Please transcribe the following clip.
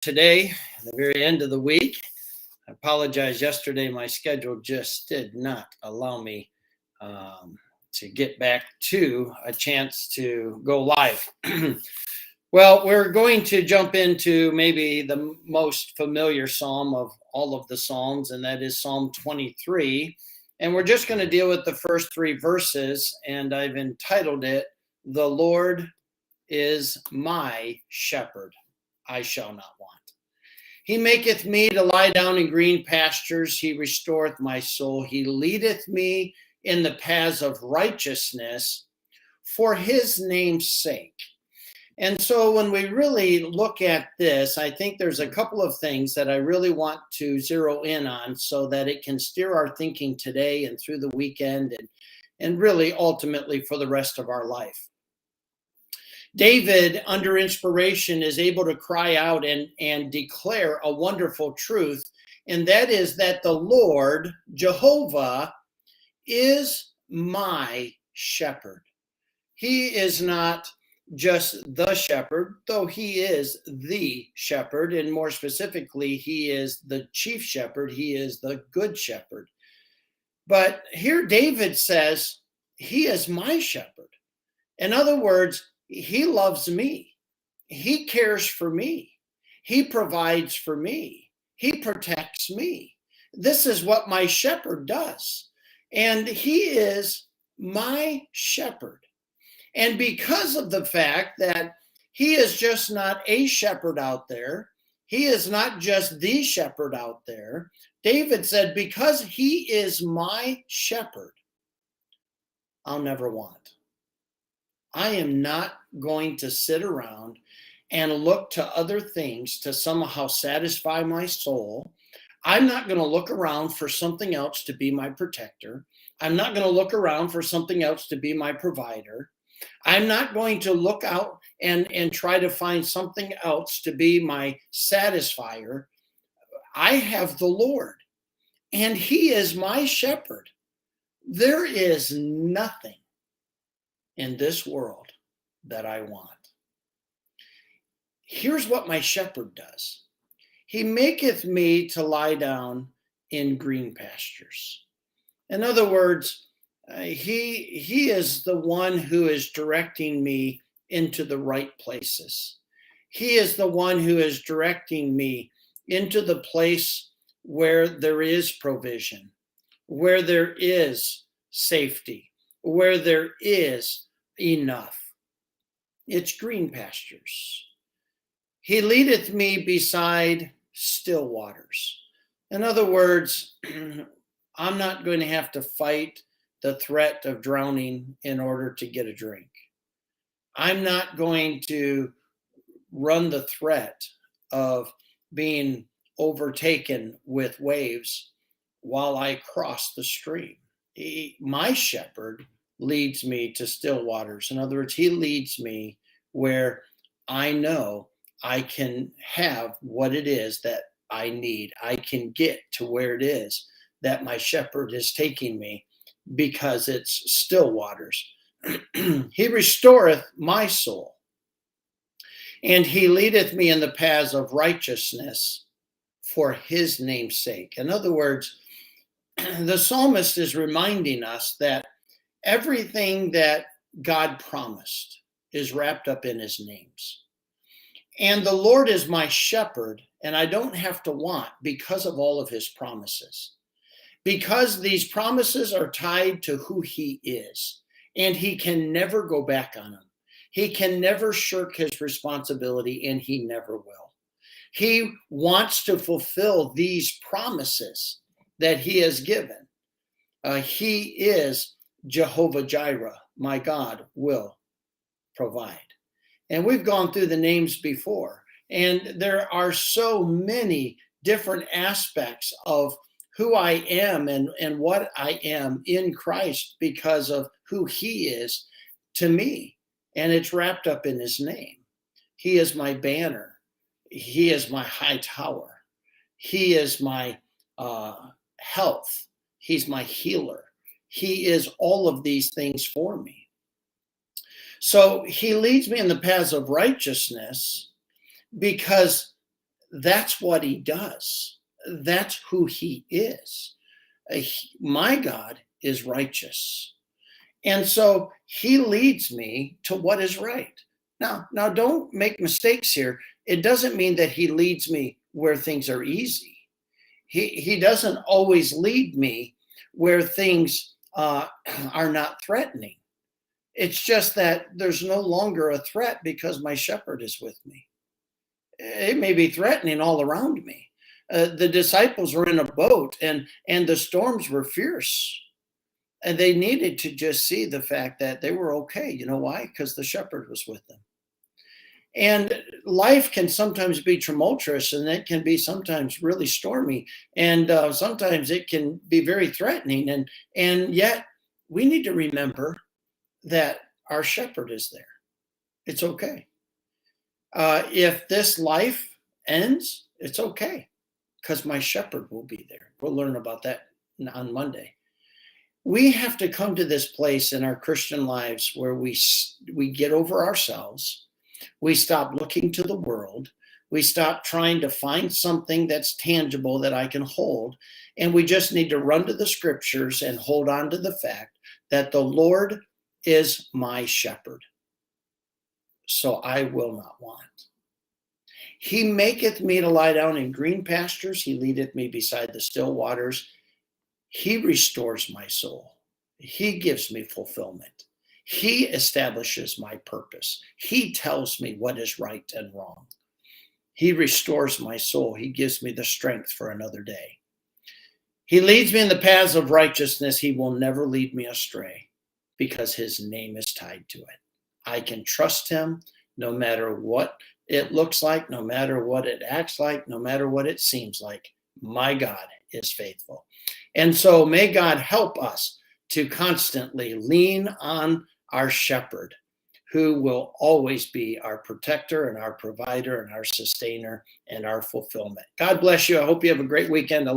Today, the very end of the week. I apologize. Yesterday, my schedule just did not allow me to get back to a chance to go live. Well, we're going to jump into maybe the most familiar psalm of all of the psalms, and that is Psalm 23. And we're just going to deal with the first three verses, and I've entitled it, "The Lord is my shepherd, I shall not want. He maketh me to lie down in green pastures. He restoreth my soul. He leadeth me in the paths of righteousness for his name's sake." And so when we really look at this, I think there's a couple of things that I really want to zero in on so that it can steer our thinking today and through the weekend and really ultimately for the rest of our life. David, under inspiration, is able to cry out and declare a wonderful truth, and that is that the Lord, Jehovah, is my shepherd. He is not just the shepherd, though he is the shepherd, and more specifically, he is the chief shepherd. He is the good shepherd. But here David says, he is my shepherd. In other words, he loves me. He cares for me. He provides for me. He protects me. This is what my shepherd does. And he is my shepherd. And because of the fact that he is just not a shepherd out there, he is not just the shepherd out there, David said, because he is my shepherd, I'll never want. I am not going to sit around and look to other things to somehow satisfy my soul. I'm not going to look around for something else to be my protector. I'm not going to look around for something else to be my provider. I'm not going to look out and try to find something else to be my satisfier. I have the Lord, and he is my shepherd. There is nothing in this world that I want. Here's what my shepherd does. He maketh me to lie down in green pastures. In other words, he is the one who is directing me into the right places. He is the one who is directing me into the place where there is provision, where there is safety, where there is enough. It's green pastures. He leadeth me beside still waters. In other words, I'm not going to have to fight the threat of drowning in order to get a drink. I'm not going to run the threat of being overtaken with waves while I cross the stream. My shepherd leads me to still waters. In other words, he leads me where I know I can have what it is that I need. I can get to where it is that my shepherd is taking me because it's still waters. He restoreth my soul, and he leadeth me in the paths of righteousness for his name's sake. In other words, the psalmist is reminding us that everything that God promised is wrapped up in his names. And the Lord is my shepherd, and I don't have to want because of all of his promises. Because these promises are tied to who he is, and he can never go back on them. He can never shirk his responsibility, and he never will. He wants to fulfill these promises that he has given. He is Jehovah Jireh, my God will provide. And we've gone through the names before, and there are so many different aspects of who I am and what I am in Christ because of who he is to me. And it's wrapped up in his name. He is my banner. He is my high tower. He is my health. He's my healer. He is all of these things for me. So he leads me in the paths of righteousness because That's what he does. That's who he is. My God is righteous. And so he leads me to what is right. Now don't make mistakes here. It doesn't mean that he leads me where things are easy. He doesn't always lead me where things are not threatening. It's just that there's no longer a threat because my shepherd is with me. It may be threatening all around me. The disciples were in a boat and the storms were fierce. And they needed to just see the fact that they were okay. You know why? Because the shepherd was with them. And life can sometimes be tumultuous, and it can be sometimes really stormy, and sometimes it can be very threatening. And yet we need to remember that our shepherd is there. It's okay. If this life ends, it's okay, because my shepherd will be there. We'll learn about that on Monday. We have to come to this place in our Christian lives where we get over ourselves. We stop looking to the world. We stop trying to find something that's tangible that I can hold. And we just need to run to the scriptures and hold on to the fact that the Lord is my shepherd. So I will not want. He maketh me to lie down in green pastures. He leadeth me beside the still waters. He restores my soul. He gives me fulfillment. He establishes my purpose. He tells me what is right and wrong. He restores my soul. He gives me the strength for another day. He leads me in the paths of righteousness. He will never lead me astray because his name is tied to it. I can trust him no matter what it looks like, no matter what it acts like, no matter what it seems like. My God is faithful. And so may God help us to constantly lean on our shepherd, who will always be our protector and our provider and our sustainer and our fulfillment. God bless you. I hope you have a great weekend.